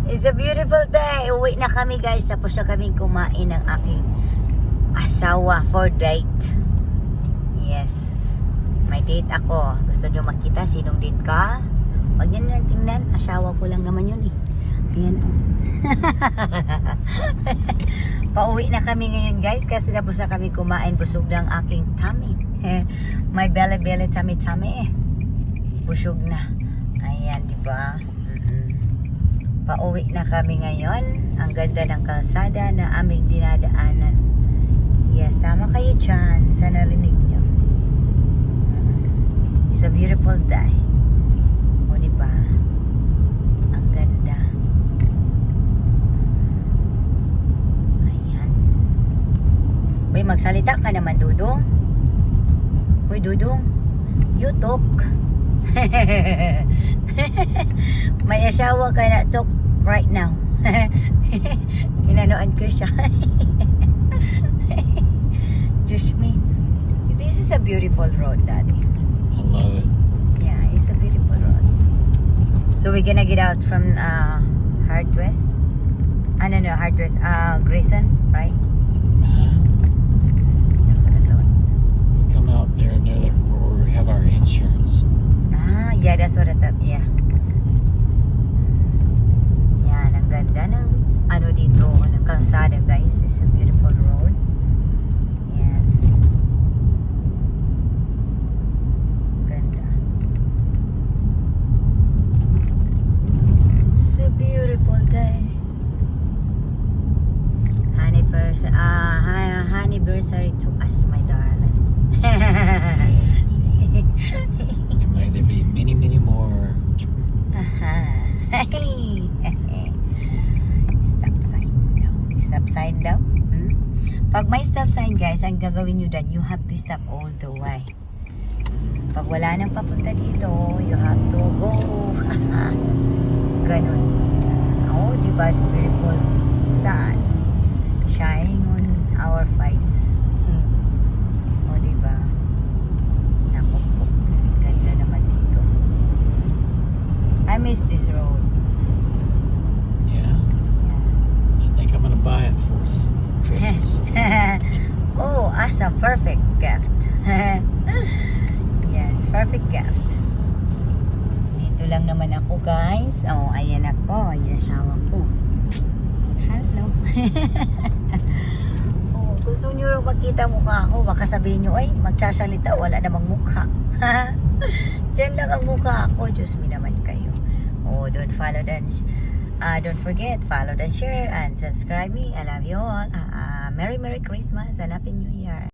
It's a beautiful day. Uwi na kami guys. Tapos na kami kumain ng aking asawa for date. Yes. May date ako. Gusto nyo makita sinong date ka? Huwag nyo lang tingnan. Asawa ko lang naman yun eh. Ayan. Pauwi na kami ngayon guys. Kasi tapos na kami kumain. Busog na ang aking tummy. My belly tummy. Busog na. Ayan, diba? Pauwi na kami ngayon. Ang ganda ng kalsada na aming dinadaanan. Yes, tama kayo dyan. Sana rinig nyo. It's a beautiful day. O, diba? Ang ganda. Ayan. Uy, magsalita ka naman, Dudong. Uy, Dudong. You talk. May asawa ka na talk right now. Inanoan ko siya. Just me. This is a beautiful road, Daddy. I love it. Yeah, it's a beautiful road. So we're gonna get out from Heart West. No, Heart West. Grayson, right? That's what I thought. We come out there near where we have our insurance. Yeah, that's what I thought. Yeah. Yan, ang ganda ng ano dito, ng kalsada, guys. It's a beautiful road. Yes. Ganda. It's a beautiful day. Anniversary to us, my darling. And may there be many, many more. Stop sign daw. Stop sign daw? Pag may stop sign guys, ang gagawin nyo dyan, you have to stop all the way. Pag wala nang papunta dito, you have to go. Ganun. Oh, diba? It's beautiful sun shining on our face. Oh, diba? Naku po. Ganda naman dito. I miss this road. Yeah. I think I'm gonna buy it for you for Christmas. Oh, awesome. Perfect gift. Yes, perfect gift. Dito lang naman ako, guys. Oh, ayan ako. Ayan asawa ko. Hello. Oh, gusto nyo rin makita mukha ko. Baka sabihin nyo, ay, magsasalita. Wala namang mukha. Diyan lang ang mukha ko. Diyos me naman kayo. Oh, don't forget, follow and share and subscribe me. I love you all. Merry Christmas and Happy New Year.